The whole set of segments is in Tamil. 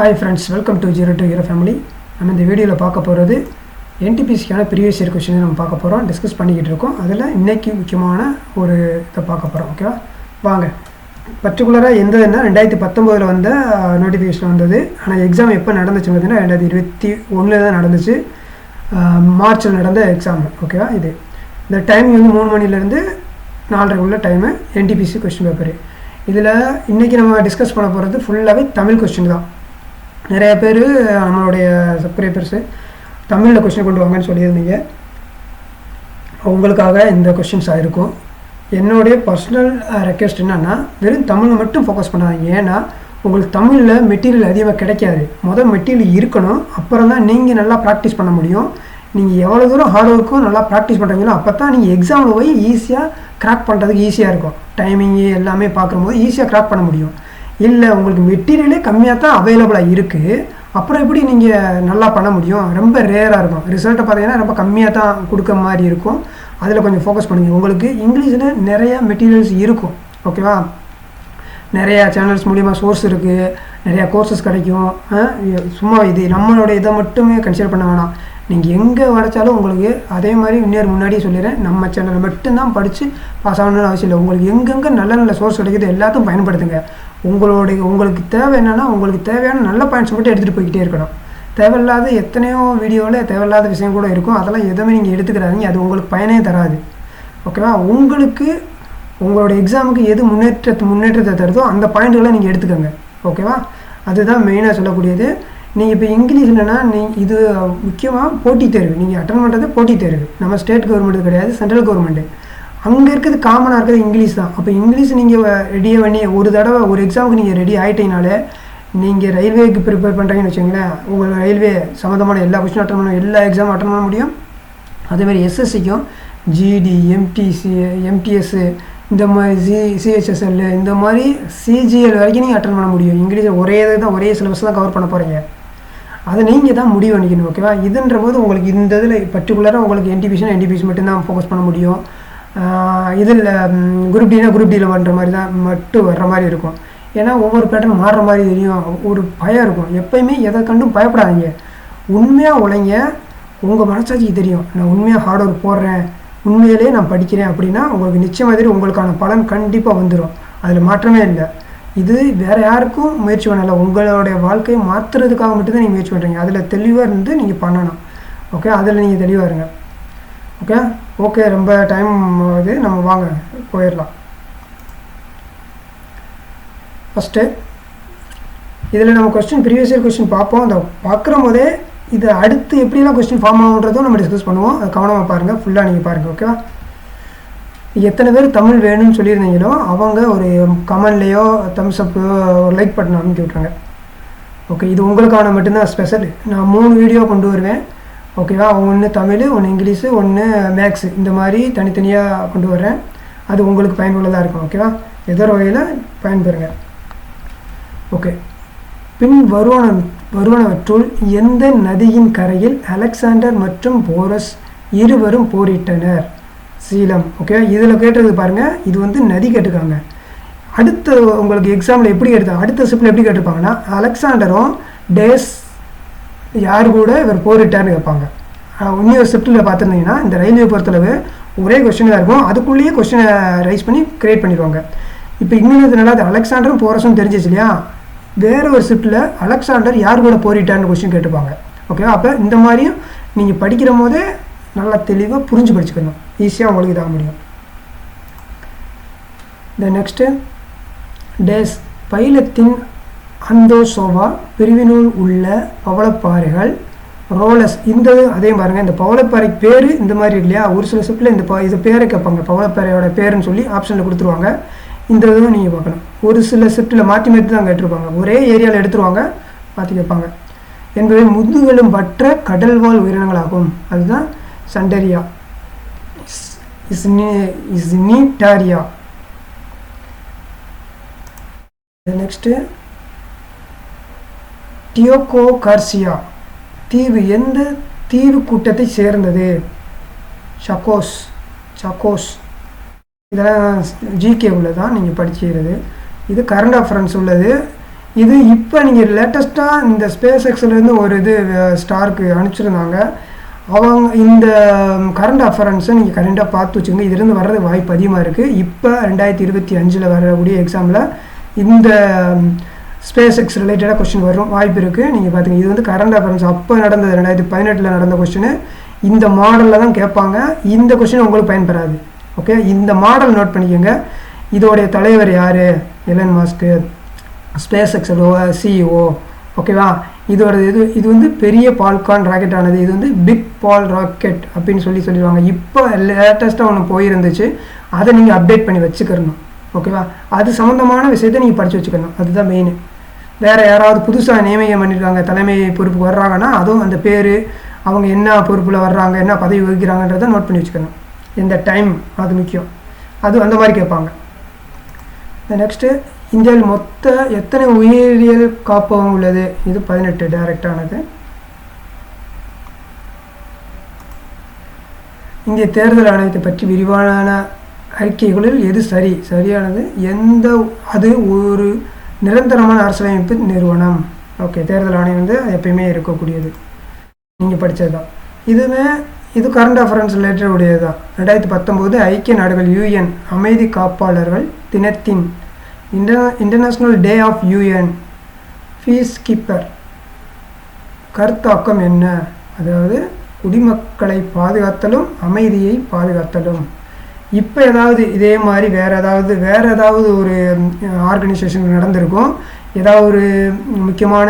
Hi friends, welcome to Zero to Hero Family. நம்ம இந்த வீடியோவில் பார்க்க போகிறது என்டிபிசிக்கான ப்ரீவியஸ் இயர் கொஸ்டின் நம்ம பார்க்க போகிறோம், டிஸ்கஸ் பண்ணிக்கிட்டு இருக்கோம். அதில் இன்றைக்கி முக்கியமான ஒரு இதை பார்க்க போகிறோம். ஓகேவா, வாங்க. பர்டிகுலராக எந்ததுன்னா 2019 வந்த நோட்டிஃபிகேஷன் வந்தது. ஆனால் எக்ஸாம் எப்போ நடந்துச்சு பார்த்தீங்கன்னா 2021 தான் நடந்துச்சு. மார்ச்சில் நடந்த எக்ஸாம். ஓகேவா, இது இந்த டைம் வந்து 3 மணிலேருந்து 4:30 டைமு என்டிபிசி கொஸ்டின் பேப்பரு. இதில் இன்றைக்கி நம்ம டிஸ்கஸ் பண்ண போகிறது ஃபுல்லாகவே தமிழ் கொஸ்டின் தான். நிறைய பேர் நம்மளுடைய சப்ஸ்கிரைபர்ஸு தமிழில் கொஸ்டின் கொண்டு வாங்கன்னு சொல்லியிருந்தீங்க. உங்களுக்காக இந்த கொஸ்டின்ஸ் ஆகிருக்கும். என்னுடைய பர்சனல் ரெக்வெஸ்ட் என்னென்னா, வெறும் தமிழ் மட்டும் ஃபோக்கஸ் பண்ணாதீங்க. ஏன்னா உங்களுக்கு தமிழில் மெட்டீரியல் அதிகமாக கிடைக்காது. மெட்டீரியல் இருக்கணும், அப்புறம் தான் நீங்கள் நல்லா ப்ராக்டிஸ் பண்ண முடியும். நீங்கள் எவ்வளோ தூரம் ஹார்ட் ஒர்க்கும் நல்லா ப்ராக்டிஸ் பண்ணுறீங்களோ அப்போ தான் நீங்கள் எக்ஸாமில் போய் ஈஸியாக க்ராக் பண்ணுறதுக்கு ஈஸியாக இருக்கும். டைமிங்கு எல்லாமே பார்க்கும்போது ஈஸியாக க்ராக் பண்ண முடியும். இல்லை உங்களுக்கு மெட்டீரியலே கம்மியாக தான் அவைலபிளாக இருக்குது, அப்புறம் எப்படி நீங்கள் நல்லா பண்ண முடியும்? ரொம்ப ரேராக இருக்கும். ரிசல்ட்டை பார்த்தீங்கன்னா ரொம்ப கம்மியாக தான் கொடுக்க மாதிரி இருக்கும். அதில் கொஞ்சம் ஃபோக்கஸ் பண்ணுங்கள். உங்களுக்கு இங்கிலீஷில் நிறையா மெட்டீரியல்ஸ் இருக்கும். ஓகேவா, நிறையா சேனல்ஸ் மூலிமா சோர்ஸ் இருக்குது, நிறையா கோர்சஸ் கிடைக்கும். சும்மா இது நம்மளோட இதை மட்டுமே கன்சிடர் பண்ண வேணாம். நீங்கள் எங்கே வரைச்சாலும் உங்களுக்கு அதே மாதிரி முன்னாடியே சொல்லிடுறேன், நம்ம சேனல் மட்டும்தான் படித்து பாஸ் ஆகணும்னு அவசியம் இல்லை. உங்களுக்கு எங்கெங்கே நல்ல நல்ல சோர்ஸ் கிடைக்குது எல்லாத்தையும் பயன்படுத்துங்க. உங்களுக்கு தேவை என்னென்னா, உங்களுக்கு தேவையான நல்ல பாயிண்ட்ஸ் மட்டும் எடுத்துகிட்டு போய்கிட்டே இருக்கணும். தேவையில்லாத எத்தனையோ வீடியோவில் தேவையில்லாத விஷயம் கூட இருக்கும், அதெல்லாம் எதுவுமே நீங்கள் எடுத்துக்கிறாதீங்க. அது உங்களுக்கு பயனே தராது. ஓகேவா, உங்களுக்கு உங்களோட எக்ஸாமுக்கு எது முன்னேற்றத்தை தருதோ அந்த பாயிண்ட்டுகளை நீங்கள் எடுத்துக்கோங்க. ஓகேவா, அதுதான் மெயினாக சொல்லக்கூடியது. நீங்கள் இப்போ இங்கிலீஷ் இல்லைன்னா இது முக்கியமாக போட்டித் தேர்வு. நீங்கள் அட்டன் பண்ணுறது போட்டித் தேர்வு. நம்ம ஸ்டேட் கவர்மெண்ட் கிடையாது, சென்ட்ரல் கவர்மெண்ட்டு. அங்கே இருக்கிறது காமனாக இருக்கிறது இங்கிலீஷ் தான். அப்போ இங்கிலீஷ் நீங்கள் ரெடியாக பண்ணி ஒரு தடவை ஒரு எக்ஸாமுக்கு நீங்கள் ரெடி ஆகிட்டீங்கனாலே, நீங்கள் ரயில்வேக்கு ப்ரிப்பேர் பண்ணுறீங்கன்னு வச்சுங்களேன், உங்களுக்கு ரயில்வே சம்மந்தமான எல்லா கொஸ்டின் அட்டன் பண்ண எல்லா எக்ஸாமும் அட்டன் பண்ண முடியும். அதேமாதிரி எஸ்எஸ்சிக்கும் ஜிடி, எம்டிசி, எம்டிஎஸ்ஸு, இந்த மாதிரி சிஹெச்எஸ்எல், இந்த மாதிரி சிஜிஎல் வரைக்கும் நீங்கள் அட்டன் பண்ண முடியும். இங்கிலீஷ் ஒரே சிலபஸ் தான் கவர் பண்ண போகிறீங்க. அதை நீங்கள் தான் முடிவு பண்ணிக்கணும். ஓகேவா, இதுன்ற போது உங்களுக்கு இந்த இதில் பர்டிகுலராக உங்களுக்கு என்டிபிசி மட்டும்தான் ஃபோக்கஸ் பண்ண முடியும். இதில் குரூப் டியில் பண்ணுற மாதிரி தான் மட்டும் வர்ற மாதிரி இருக்கும். ஏன்னா ஒவ்வொரு பேட்டர்ன் மாறுற மாதிரி தெரியும், ஒரு பயம் இருக்கும். எப்போயுமே எதை கண்டும் பயப்படாதீங்க. உண்மையாக உழைங்க. உங்கள் மனசாட்சிக்கு தெரியும், நான் உண்மையாக ஹார்ட் ஒர்க் போடுறேன், உண்மையிலே நான் படிக்கிறேன் அப்படின்னா உங்களுக்கு நிச்சயமாக உங்களுக்கான பலன் கண்டிப்பாக வந்துடும். அதில் மாற்றமே இல்லை. இது வேறு யாருக்கும் முயற்சி பண்ணலை, உங்களுடைய வாழ்க்கையை மாற்றுறதுக்காக மட்டும்தான் நீங்கள் முயற்சி பண்ணுறீங்க. அதில் தெளிவாக இருந்து நீங்கள் பண்ணணும். ஓகே, அதில் நீங்கள் தெளிவாக இருங்க. ஓகே, ரொம்ப டைம் ஆகுது, நம்ம வாங்க போயிடலாம். ஃபஸ்ட்டு இதில் நம்ம ப்ரீவியஸ் இயர் கொஸ்டின் பார்ப்போம். அந்த பார்க்குற போதே இது அடுத்து எப்படிலாம் கொஸ்டின் ஃபார்ம் ஆகுன்றதும் நம்ம டிஸ்கஸ் பண்ணுவோம். அதை கவனமாக பாருங்கள், ஃபுல்லாக நீங்கள் பாருங்கள். ஓகேவா, எத்தனை பேர் தமிழ் வேணும்னு சொல்லியிருந்தீங்களோ அவங்க ஒரு கமெண்ட்லேயோ தம்ஸ் அப்பு ஒரு லைக் பட்டன் அமைக்க விட்ருங்க. ஓகே, இது உங்களுக்கான மட்டும்தான் ஸ்பெஷல். நான் 3 வீடியோ கொண்டு வருவேன். ஓகேவா, ஒன்று தமிழ், ஒன்று இங்கிலீஷு, ஒன்று மேக்ஸு, இந்த மாதிரி தனித்தனியாக கொண்டு வர்றேன். அது உங்களுக்கு பயனுள்ளதாக இருக்கும். ஓகேவா, ஏதோ ஒரு வகையில் பயன்பெறுங்க. ஓகே, பின் வருவனவற்றுள் எந்த நதியின் கரையில் அலெக்சாண்டர் மற்றும் போரஸ் இருவரும் போரிட்டனர்? சீலம். ஓகே, இதில் கேட்டது பாருங்கள், இது வந்து நதி கேட்டிருக்காங்க. அடுத்த உங்களுக்கு எக்ஸாமில் எப்படி கேட்டுருக்காங்க, அடுத்த ஸ்டெப்பில் எப்படி கேட்டிருப்பாங்கன்னா, அலெக்சாண்டரும் டேஸ் யார் கூட இவர் போரிட்டார்னு கேட்பாங்க. இன்னொரு ஸ்டெப்டில் பார்த்துருந்தீங்கன்னா இந்த ரயில்வே பொறுத்தளவு ஒரே கொஸ்டின் தான் இருக்கும், அதுக்குள்ளேயே கொஸ்டினை ரைஸ் பண்ணி கிரியேட் பண்ணிடுவாங்க. இப்போ இன்னொருனால அது அலெக்சாண்டரும் போரஸும் தெரிஞ்சிச்சு இல்லையா, வேறு ஒரு ஸ்டெப்பில் அலெக்சாண்டர் யார் கூட போரிட்டார்னு கொஸ்டின் கேட்டுப்பாங்க. ஓகேவா, அப்போ இந்த மாதிரியும் நீங்கள் படிக்கிற போதே நல்லா தெளிவாக புரிஞ்சு படிச்சுக்கணும், ஈஸியாக உங்களுக்கு இதாக முடியும். இந்த நெக்ஸ்ட்டு டேஸ் பைலத்தின் அந்தோசோவா பிரிவினுள் உள்ள பவளப்பாறைகள் ரோலஸ். இந்த அதே பாருங்கள், இந்த பவளப்பாறை பேர் இந்த மாதிரி இல்லையா, ஒரு சில ஸ்டெப்பில் இது பேரை கேட்பாங்க, பவளப்பாறையோட பேருன்னு சொல்லி ஆப்ஷனில் கொடுத்துருவாங்க. இந்த இதுவும் நீங்கள் பார்க்கணும். ஒரு சில ஸ்டெப்பில் மாற்றி தான் கேட்டிருப்பாங்க, ஒரே ஏரியாவில் எடுத்துருவாங்க, மாற்றி கேட்பாங்க. என்பவை முதுகெலும் பற்ற கடல்வாழ் உயிரினங்களாகும். அதுதான் சண்டரியா, இஸ்னிடாரியா. நெக்ஸ்ட்டு டியோகோ கார்சியா தீவு எந்த தீவு கூட்டத்தை சேர்ந்தது? சக்கோஸ். இதெல்லாம் ஜிகே உள்ளதான், நீங்கள் படிச்சுக்கிறது. இது கரண்ட் அஃபரன்ஸ் உள்ளது. இது இப்போ நீங்கள் லேட்டஸ்ட்டாக இந்த ஸ்பேஸ் எக்ஸ்லேருந்து ஒரு இது ஸ்டாருக்கு அனுப்பிச்சிருந்தாங்க. அவங்க இந்த கரண்ட் அஃபரன்ஸை நீங்கள் கரண்டாக பார்த்து வச்சுக்கோங்க. இதுலேருந்து வர்றது வாய்ப்பு அதிகமாக இருக்குது. இப்போ 2025 வரக்கூடிய எக்ஸாமில் இந்த ஸ்பேஸ் எக்ஸ் ரிலேட்டடாக கொஸ்டின் வரும் வாய்ப்பு இருக்குது. நீங்கள் பார்த்துங்க, இது வந்து கரண்ட் அஃபரன்ஸ் அப்போ நடந்தது 2018 நடந்த கொஸ்டின். இந்த மாடலில் தான் கேட்பாங்க. இந்த கொஸ்டின் உங்களுக்கு பயன்பெறாது. ஓகே, இந்த மாடல் நோட் பண்ணிக்கோங்க. இதோடைய தலைவர் யார்? எலன் மாஸ்க்கு, ஸ்பேஸ் எக்ஸோட சிஇஓ. ஓகேவா? இதோட இது வந்து பெரிய பால்கான் ராக்கெட் ஆனது. இது வந்து பிக் பால் ராக்கெட் அப்படின்னு சொல்லிடுவாங்க. இப்போ லேட்டஸ்ட்டாக ஒன்று போயிருந்துச்சு, அதை நீங்கள் அப்டேட் பண்ணி வச்சுக்கிறணும். ஓகேவா? அது சம்மந்தமான விஷயத்தை நீங்கள் படித்து வச்சுக்கணும். அதுதான் மெயின். வேறு யாராவது புதுசாக நியமனம் பண்ணியிருக்காங்க, தலைமை பொறுப்புக்கு வர்றாங்கன்னா அதுவும் அந்த பேர், அவங்க என்ன பொறுப்பில் வர்றாங்க, என்ன பதவி வகிக்கிறாங்கன்றதை நோட் பண்ணி வச்சுக்கணும். எந்த டைம், அது முக்கியம். அது அந்த மாதிரி கேட்பாங்க. நெக்ஸ்ட்டு, இந்தியாவில் மொத்த எத்தனை உயிரியல் காப்பகம் உள்ளது? இது 18 டைரக்டானது. இந்திய தேர்தல் ஆணையத்தை பற்றி விரிவான அறிக்கைகளில் எது சரியானது? அது ஒரு நிரந்தரமான அரசியலமைப்பு நிறுவனம். ஓகே, தேர்தல் ஆணையம் வந்து எப்பயுமே இருக்கக்கூடியது. நீங்கள் படித்தது தான். இது கரண்ட் அஃபரன்ஸ் ரிலேட்டட் உடையது தான். 2019 ஐக்கிய நாடுகள் UN அமைதி காப்பாளர்கள் தினத்தின் international day of UN peace keeper கருத்தாக்கம் என்ன? அதாவது குடிமக்களை பாதுகாத்தலும் அமைதியை பாதுகாத்தலும். இப்போ ஏதாவது இதே மாதிரி வேறு ஏதாவது ஒரு ஆர்கனைசேஷன் நடந்திருக்கும். ஏதாவது ஒரு முக்கியமான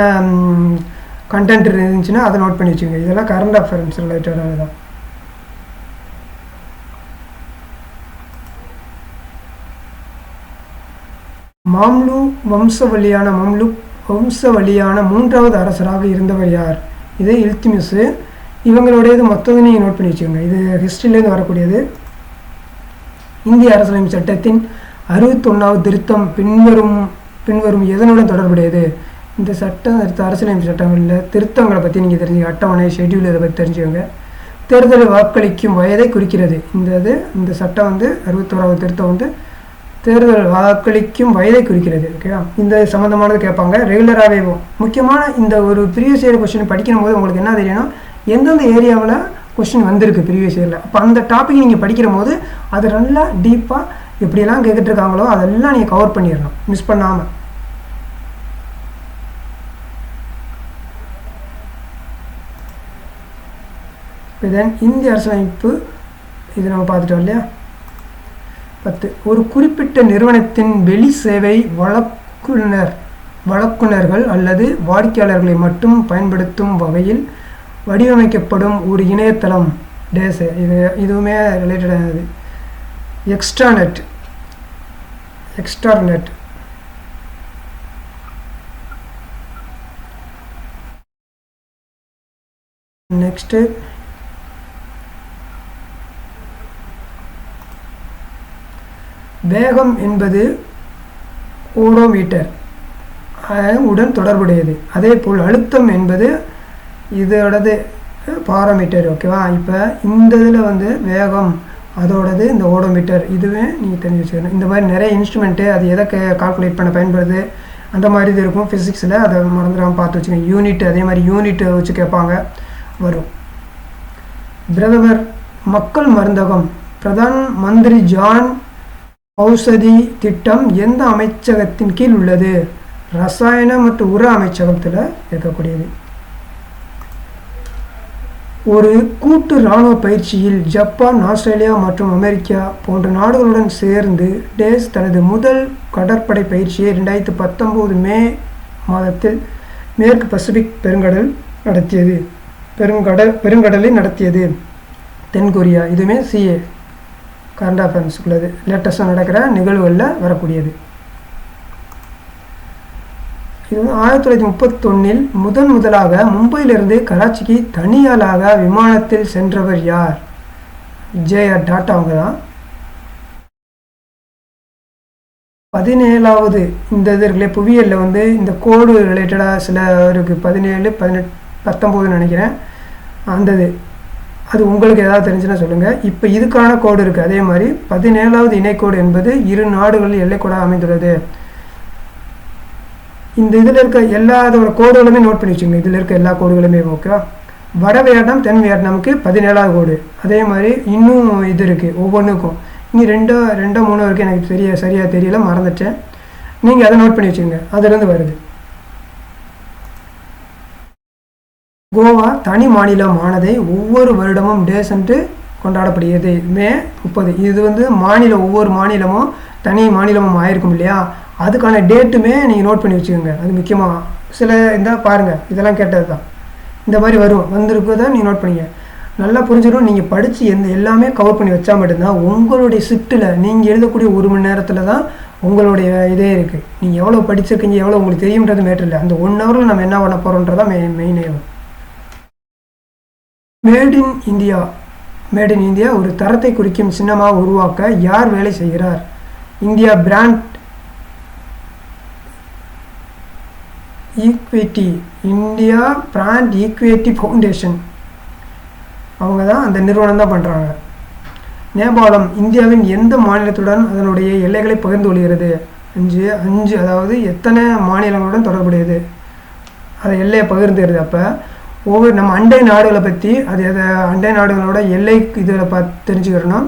கண்டென்ட் இருந்துச்சுன்னா அதை நோட் பண்ணி வச்சுக்கோங்க. இதெல்லாம் கரண்ட் அஃபேர்ஸ் ரிலேட்டடாக தான். மம்லூக் வம்சவழியான 3வது அரசராக இருந்தவர் யார்? இது இல்துமிஷு. இவங்களுடையது மொத்தத்தை நீங்கள் நோட் பண்ணி வச்சுக்கோங்க. இது ஹிஸ்ட்ரியிலேருந்து வரக்கூடியது. இந்திய அரசியலமைப்பு சட்டத்தின் 61வது திருத்தம் பின்வரும் எதனுடன் தொடர்புடையது? இந்த அரசியலமைப்பு சட்டங்களில் திருத்தங்களை பற்றி நீங்கள் தெரிஞ்சுக்க. அட்டவணை, ஷெட்யூல், இதை பற்றி தெரிஞ்சுக்கோங்க. தேர்தல் வாக்களிக்கும் வயதை குறிக்கிறது. இந்த சட்டம் வந்து 61வது திருத்தம் வந்து தேர்தல் வாக்களிக்கும் வயதை குறிக்கிறது. ஓகேவா? இந்த சம்மந்தமானது கேட்பாங்க ரெகுலராகவே. முக்கியமான இந்த ஒரு ப்ரீவியஸ் இயர் கொஸ்டின் படிக்கும் போது உங்களுக்கு என்ன தெரியணும், எந்தெந்த ஏரியாவில் கொஸ்டின் வந்திருக்கு ப்ரீவியஸ் இயரில். அப்போ அந்த டாபிக் நீங்கள் படிக்கிற போது அது நல்லா டீப்பாக எப்படியெல்லாம் கேட்டுட்டு இருக்காங்களோ அதெல்லாம் நீங்கள் கவர் பண்ணிடணும், மிஸ் பண்ணாமல். தென் இந்திய அரசியலமைப்பு இது நம்ம பார்த்துட்டோம் இல்லையா. 10 ஒரு குறிப்பிட்ட நிறுவனத்தின் வெளி சேவை வழக்குனர்கள் அல்லது வாடிக்கையாளர்களை மட்டும் பயன்படுத்தும் வகையில் வடிவமைக்கப்படும் ஒரு இணையதளம் டேஸ். இதுவுமே ரிலேட்டடானது. எக்ஸ்ட்ராநெட். நெக்ஸ்ட்டு வேகம் என்பது ஓடோமீட்டர் உடன் தொடர்புடையது. அதே போல் அழுத்தம் என்பது இதோடது பாரோமீட்டர். ஓகேவா? இப்போ இந்த இதில் வந்து வேகம் அதோடது இந்த ஓடோமீட்டர். இதுவே நீங்கள் தெரிஞ்சு வச்சுக்கணும். இந்த மாதிரி நிறைய இன்ஸ்ட்ருமெண்ட்டு அது எதை கால்குலேட் பண்ண பயன்படுது அந்த மாதிரி இது இருக்கும் ஃபிசிக்ஸில். அதை மறந்துடாமல் பார்த்து வச்சுக்கோங்க. யூனிட், அதே மாதிரி யூனிட் வச்சு கேட்பாங்க, வரும். பிரதமர் மக்கள் மருந்தகம் பிரதான் மந்திரி ஜான் ஔஷதி திட்டம் எந்த அமைச்சகத்தின் கீழ் உள்ளது? ரசாயன மற்றும் உர அமைச்சகத்தில் இருக்கக்கூடியது. ஒரு கூட்டு இராணுவ பயிற்சியில் ஜப்பான், ஆஸ்திரேலியா மற்றும் அமெரிக்கா போன்ற நாடுகளுடன் சேர்ந்து டேஸ் தனது முதல் கடற்படை பயிற்சியை 2019 மே மாதத்தில் மேற்கு பசிபிக் பெருங்கடலில் நடத்தியது. தென்கொரியா. இதுவுமே CA கரண்ட் அஃபேர்ஸுக்குள்ளது. லேட்டஸ்ட்டாக நடக்கிற நிகழ்வுகளில் வரக்கூடியது. இது 1931 முதலாக மும்பையிலிருந்து கராச்சிக்கு தனியாளாக விமானத்தில் சென்றவர் யார்? JR டாட்டா அவங்க தான். 17வது இந்த இது இருக்குல்ல புவியியலில் வந்து இந்த கோடு ரிலேட்டடாக சில இருக்குது. 17, 18, 19 நினைக்கிறேன். அது உங்களுக்கு ஏதாவது தெரிஞ்சுன்னா சொல்லுங்கள். இப்போ இதுக்கான கோடு இருக்குது. அதே மாதிரி 17வது இணைக்கோடு என்பது 2 நாடுகளில் எல்லைக்கோடாக அமைந்துள்ளது. இந்த இதில் இருக்க எல்லா அதோட கோடுகளுமே நோட் பண்ணி வச்சுக்கோங்க. இதில் இருக்க எல்லா கோடுகளுமே ஓகேவா. வட வியட்நாம் தென் வியட்நாமுக்கு 17வது கோடு. அதே மாதிரி இன்னும் இது இருக்குது ஒவ்வொன்றுக்கும். இனி ரெண்டோ 3 வரைக்கும் எனக்கு சரியாக தெரியல, மறந்துட்டேன். நீங்கள் அதை நோட் பண்ணி வச்சுக்கோங்க. அதுலேருந்து வருது. கோவா தனி மாநிலம் ஆனதை ஒவ்வொரு வருடமும் டேஸ் என்று கொண்டாடப்படுகிறது. மே 30. இது வந்து ஒவ்வொரு மாநிலமும் தனி மாநிலமும் ஆயிருக்கும் இல்லையா, அதுக்கான டேட்டுமே நீங்கள் நோட் பண்ணி வச்சுக்கோங்க. அது முக்கியமாக சில இந்த பாருங்கள், இதெல்லாம் கேட்டது தான். இந்த மாதிரி வந்திருக்கிறத நீங்கள் நோட் பண்ணிங்க. நல்லா புரிஞ்சிடும். நீங்கள் படித்து எல்லாமே கவர் பண்ணி வச்சா மட்டும்தான் உங்களுடைய ஷிஃப்ட்டில் நீங்கள் எழுதக்கூடிய 1 மணி நேரத்தில் தான் உங்களுடைய இதே இருக்குது. நீங்கள் எவ்வளோ படிச்சிருக்கீங்க, எவ்வளோ உங்களுக்கு தெரியுன்றது மேட்ரு இல்லை. அந்த 1 ஹவரில் நம்ம என்ன பண்ண போகிறோன்றதான் மெயினே. மேட் இன் இந்தியா ஒரு தரத்தை குறிக்கும் சின்னமாக உருவாக்க யார் வேலை செய்கிறார்? இந்தியா பிராண்ட் ஈக்விட்டி ஃபவுண்டேஷன், அவங்க தான் அந்த நிறுவனம் தான் பண்ணுறாங்க. நேபாளம் இந்தியாவின் எந்த மாநிலத்துடன் அதனுடைய எல்லைகளை பகிர்ந்து கொள்கிறது? 5 அதாவது எத்தனை மாநிலங்களுடன் தொடர்புடையது அதை எல்லையை பகிர்ந்துகிறது. அப்போ ஒவ்வொரு நம்ம அண்டை நாடுகளை பற்றி அண்டை நாடுகளோட எல்லை இதில் தெரிஞ்சுக்கிறோன்னா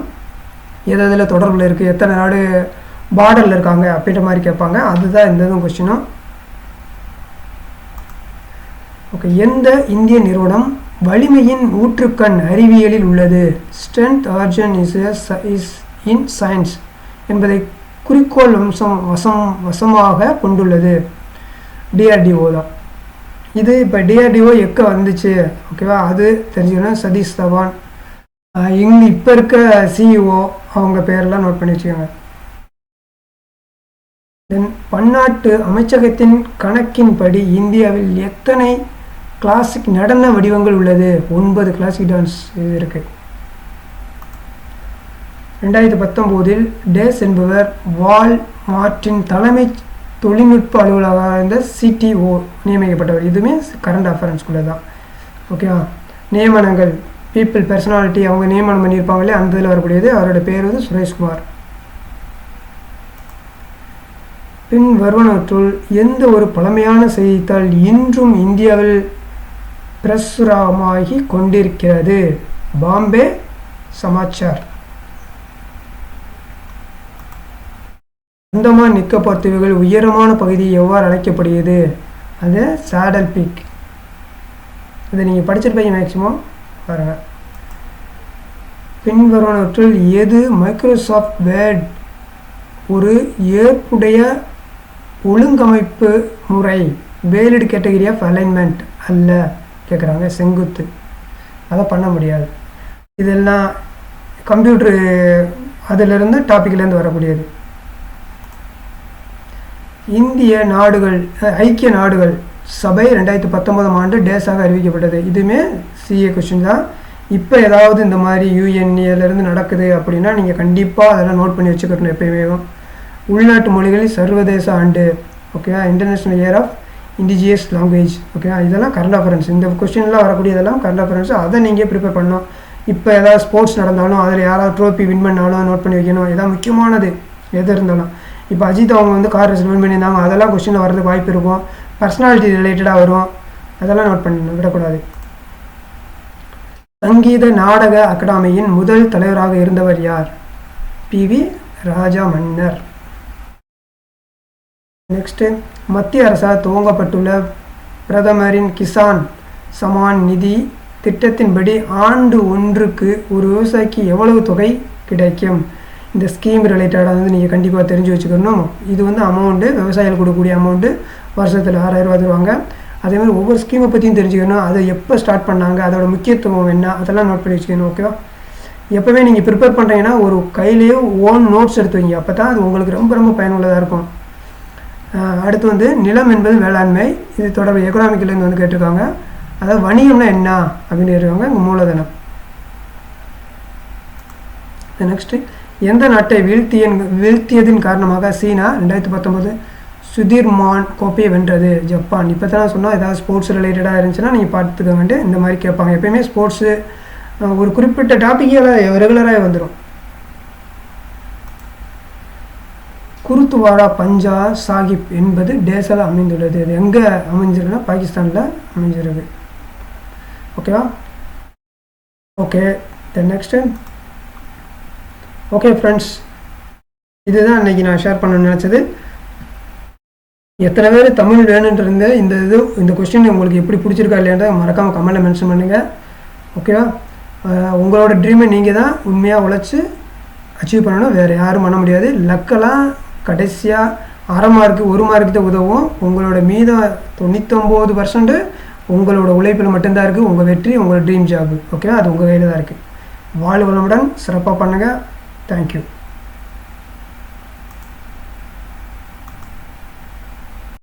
எதில் தொடர்பில் இருக்குது, எத்தனை நாடு பார்டரில் இருக்காங்க அப்படின்ற மாதிரி கேட்பாங்க. அதுதான் இந்த இதுவும் கொஸ்டினும். ஓகே, எந்த இந்திய நிறுவனம் வலிமையின் ஊற்றுக்கண் அறிவியலில் உள்ளது? Strength organ is in science என்பதை குறிக்கோள் வசமாக கொண்டுள்ளது. டிஆர்டிஓ தான் இது. இப்போ டிஆர்டிஓ எங்கே வந்துச்சு ஓகேவா, அது தெரிஞ்சுக்கணும். சதீஷ் தவான் இப்போ இருக்க சிஇஓ அவங்க பேரெல்லாம் நோட் பண்ணி வச்சுக்கோங்க. தென் பன்னாட்டு அமைச்சகத்தின் கணக்கின்படி இந்தியாவில் எத்தனை கிளாசிக் நடன வடிவங்கள் உள்ளது? 9 கிளாசிக் டான்ஸ் இது இருக்குது. 2019 டேஸ் என்பவர் வால்மார்ட்டின் தலைமை தொழில்நுட்ப அலுவலராக இருந்த சிடிஓ நியமிக்கப்பட்டவர். இதுவுமே கரண்ட் அஃபேர்ஸ்குள்ளே தான் ஓகேவா. நியமனங்கள் பீப்புள் பர்சனாலிட்டி அவங்க நியமனம் பண்ணியிருப்பாங்களே அந்த இதில் வரக்கூடியது. அவரோட பேர் வந்து சுரேஷ்குமார். பின் வருவனவற்றுள் எந்த ஒரு பழமையான செய்தித்தாள் இன்றும் இந்தியாவில் பிரசுரமாகி கொண்டிருக்கிறது? பாம்பே சமாச்சார். அந்தமான் நிக்கோபார் தீவுகள் உயரமான பகுதி எவ்வாறு அழைக்கப்படுகிறது? அது சாடல் பீக். இதை நீங்கள் படிச்சிருப்பீங்க மேக்சிமம் பாருங்க. பின்வருவனவற்றுள் எது மைக்ரோசாஃப்ட் வேர்ட் ஒரு ஏற்புடைய ஒழுங்கமைப்பு முறை? வேலிட் கேட்டகரி ஆஃப் அலைன்மெண்ட் அல்ல கேட்குறாங்க. செங்குத்து அதை பண்ண முடியாது. இதெல்லாம் கம்ப்யூட்ரு அதிலிருந்து டாப்பிக்லேருந்து வரக்கூடியது. ஐக்கிய நாடுகள் சபை 2019ஆம் ஆண்டு டேஸாக அறிவிக்கப்பட்டது. இதுவுமே சிஏ கொஸ்டின் தான். இப்போ ஏதாவது இந்த மாதிரி யூஎன்ஏலேருந்து நடக்குது அப்படின்னா நீங்கள் கண்டிப்பாக அதெல்லாம் நோட் பண்ணி வச்சுக்கணும் எப்பயுமே. உள்நாட்டு மொழிகளில் சர்வதேச ஆண்டு ஓகேவா. International year of indigenous language ஓகேவா. இதெல்லாம் கரண்ட் அஃபேர்ஸ். இந்த கொஸ்டின்லாம் வரக்கூடியதெல்லாம் கரண்ட் அஃபேர்ஸ். அதை நீங்கள் ப்ரிப்பேர் பண்ணணும். இப்போ ஏதாவது ஸ்போர்ட்ஸ் நடந்தாலும் அதில் யாராவது ட்ரோஃபி வின் பண்ணாலும் நோட் பண்ணி வைக்கணும். இதான் முக்கியமானது எது இருந்தாலும். இப்போ அஜித் அவங்க வந்து கார் ரேஸ் வின் பண்ணியிருந்தாங்க, அதெல்லாம் கொஸ்டினில் வரதுக்கு வாய்ப்பு இருக்கும். பர்சனாலிட்டி ரிலேட்டடாக வரும், அதெல்லாம் நோட் பண்ணணும், விடக்கூடாது. சங்கீத நாடக அகாடமியின் முதல் தலைவராக இருந்தவர் யார்? PV ராஜா மன்னர். நெக்ஸ்ட்டு, மத்திய அரசால் துவங்கப்பட்டுள்ள பிரதமரின் கிசான் சமான் நிதி திட்டத்தின்படி ஆண்டு ஒன்றுக்கு ஒரு விவசாயிக்கு எவ்வளவு தொகை கிடைக்கும்? இந்த ஸ்கீம் ரிலேட்டடாக வந்து நீங்கள் கண்டிப்பாக தெரிஞ்சு வச்சுக்கணும். இது வந்து அமௌண்ட்டு விவசாயிகள் கொடுக்கக்கூடிய அமௌண்ட்டு வருஷத்தில் 6000 ரூபா தருவாங்க. அதேமாதிரி ஒவ்வொரு ஸ்கீமை பற்றியும் தெரிஞ்சுக்கணும். அதை எப்போ ஸ்டார்ட் பண்ணாங்க, அதோட முக்கியத்துவம் என்ன, அதெல்லாம் நோட் பண்ணி வச்சுக்கணும் ஓகேவா. எப்போவே நீங்கள் ப்ரிப்பேர் பண்ணுறீங்கன்னா ஒரு கையிலேயே ஓன் நோட்ஸ் எடுத்து வைங்க. அப்போ தான் அது உங்களுக்கு ரொம்ப ரொம்ப பயனுள்ளதாக இருக்கும். அடுத்து வந்து நிலம் என்பது வேளாண்மை. இது தொடர்பு எக்கனாமிக்கிலேருந்து வந்து கேட்டிருக்காங்க. அதாவது வணிகம்னா என்ன அப்படின்னு கேட்டிருக்காங்க. இங்கே மூலதனம். நெக்ஸ்ட்டு, எந்த நாட்டை வீழ்த்தியதின் காரணமாக சீனா 2019 சுதிர்மான் கோப்பையை வென்றது? ஜப்பான். இப்போ தான் சொன்னால் ஏதாவது ஸ்போர்ட்ஸ் ரிலேட்டடாக இருந்துச்சுன்னா நீங்கள் பார்த்துக்கோங்கன்ட்டு இந்த மாதிரி கேட்பாங்க. எப்போயுமே ஸ்போர்ட்ஸு ஒரு குறிப்பிட்ட டாப்பிக்கில் ரெகுலராக வந்துடும். குருத்துவாரா பஞ்சா சாஹிப் என்பது டேஸில் அமைந்துள்ளது. இது எங்கே அமைஞ்சிருக்குன்னா பாகிஸ்தானில் அமைஞ்சிருக்கு. ஓகேவா? Okay, the next okay friends, இதுதான் இன்றைக்கி நான் ஷேர் பண்ண நினச்சது. எத்தனை பேர் தமிழ் வேணுன்ட்டு இருந்தேன். இந்த கொஸ்டின் உங்களுக்கு எப்படி பிடிச்சிருக்கா இல்லையான்றதை மறக்காமல் கமெண்ட்டில் மென்ஷன் பண்ணுங்கள். ஓகேவா? உங்களோட ட்ரீமை நீங்கள் தான் உண்மையாக உழைச்சி அச்சீவ் பண்ணணும், வேறு யாரும் பண்ண முடியாது. லக்கெல்லாம் கடைசியாக அரை மார்க்கு 1 மார்க்கு தான் உதவும். உங்களோட மீதம் 99% உங்களோட உழைப்பில் மட்டும்தான் இருக்குது. உங்கள் வெற்றி உங்களோட ட்ரீம் ஜாப். ஓகேவா? அது உங்கள் கையில் தான் இருக்குது. வாழ்வு வளமுடன், சிறப்பாக பண்ணுங்கள். தேங்க்யூ.